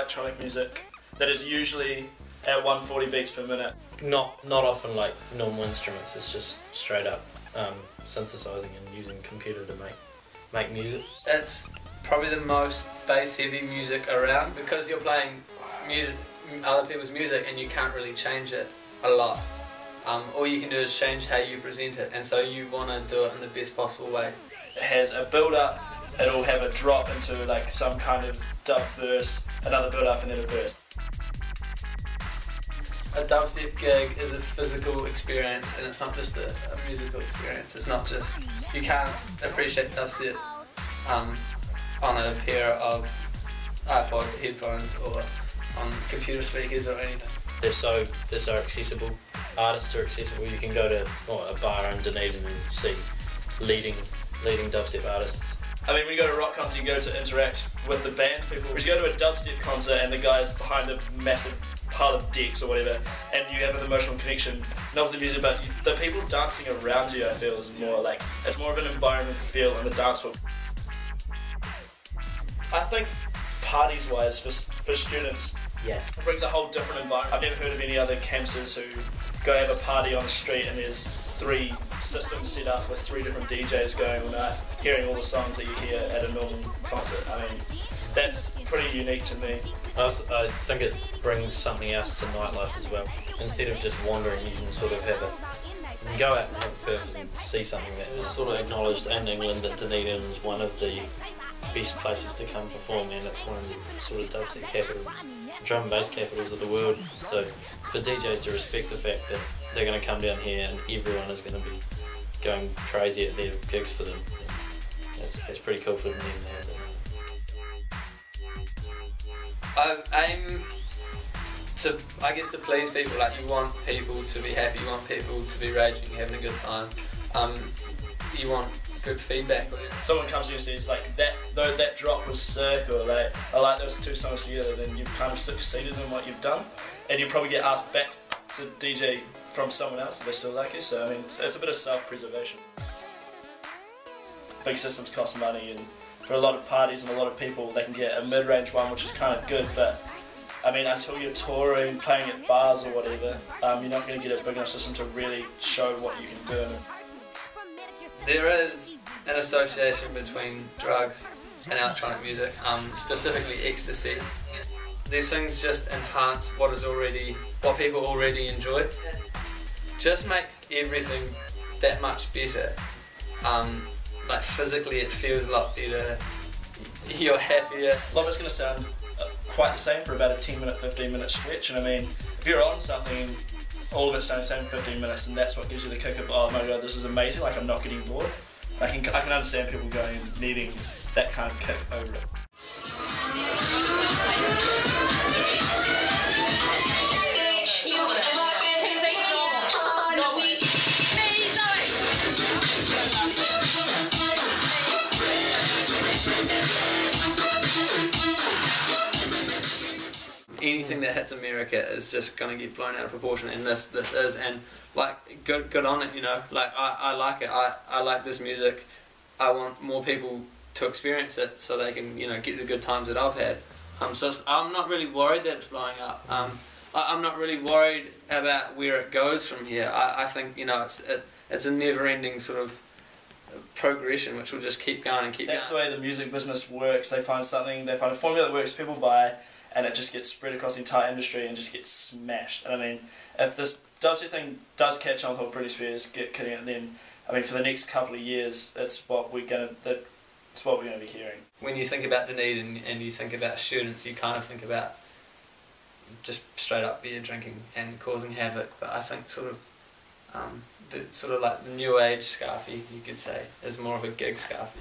electronic music that is usually at 140 beats per minute. Not often like normal instruments. It's just straight up synthesizing and using computer to make music. It's probably the most bass heavy music around because you're playing music, other people's music, and you can't really change it a lot. All you can do is change how you present it, and so you want to do it in the best possible way. It has a build-up, it'll have a drop into like some kind of dub verse, another build-up and then a verse. A dubstep gig is a physical experience, and it's not just a musical experience. It's not just, you can't appreciate dubstep on a pair of iPod headphones or on computer speakers or anything. They're so accessible. Artists are accessible. You can go to a bar in Dunedin and see leading dubstep artists. I mean, when you go to a rock concert, you go to interact with the band people. When you go to a dubstep concert and the guy's behind a massive pile of decks or whatever, and you have an emotional connection, not with the music, but the people dancing around you, I feel, is more like, it's more of an environment feel on the dance floor. I think parties-wise, for students, yeah, it brings a whole different environment. I've never heard of any other campers who go have a party on the street and there's 3 systems set up with 3 different DJs going all night, hearing all the songs that you hear at a normal concert. I mean, that's pretty unique to me. I think it brings something else to nightlife as well. Instead of just wandering, you can sort of you can go out and have a purpose and see something that is sort of acknowledged in England, that Dunedin is one of the best places to come perform, and it's one of the sort of dubstep capitals, drum and bass capitals of the world. So for DJs to respect the fact that they're going to come down here and everyone is going to be going crazy at their gigs for them, it's pretty cool for them to have that. I aim to, I guess, to please people. Like, you want people to be happy, you want people to be raging, having a good time. You want good feedback. Someone comes to you and says like, that drop was sick, or like, I like those 2 songs together, then you've kind of succeeded in what you've done, and you probably get asked back to DJ from someone else if they still like you. So I mean, it's a bit of self-preservation. Big systems cost money, and for a lot of parties and a lot of people, they can get a mid-range one, which is kind of good, but I mean, until you're touring, playing at bars or whatever, you're not going to get a big enough system to really show what you can do. There is an association between drugs and electronic music, specifically ecstasy. These things just enhance what people already enjoy. Just makes everything that much better. Like, physically it feels a lot better, you're happier. A lot of it's going to sound quite the same for about a 10-minute, 15-minute stretch, and I mean, if you're on something, all of it sounds the same in 15 minutes, and that's what gives you the kick of, oh my god, this is amazing, like I'm not getting bored. I can understand people going, needing that kind of kick over it. Anything that hits America is just going to get blown out of proportion, and this is, and like, good on it, you know. Like, I like it. I like this music. I want more people to experience it so they can, you know, get the good times that I've had. So I'm not really worried that it's blowing up. I'm not really worried about where it goes from here. I think, you know, it's a never-ending sort of progression which will just keep going and keep going. That's the way the music business works. They find a formula that works, people buy, and it just gets spread across the entire industry and just gets smashed. And I mean, if this dubstep thing does catch on with Britney Spears getting it, then I mean, for the next couple of years, it's what we're gonna be hearing. When you think about Dunedin and you think about students, you kind of think about just straight up beer drinking and causing havoc. But I think sort of like the new age Scarfy, you could say, is more of a gig Scarfy.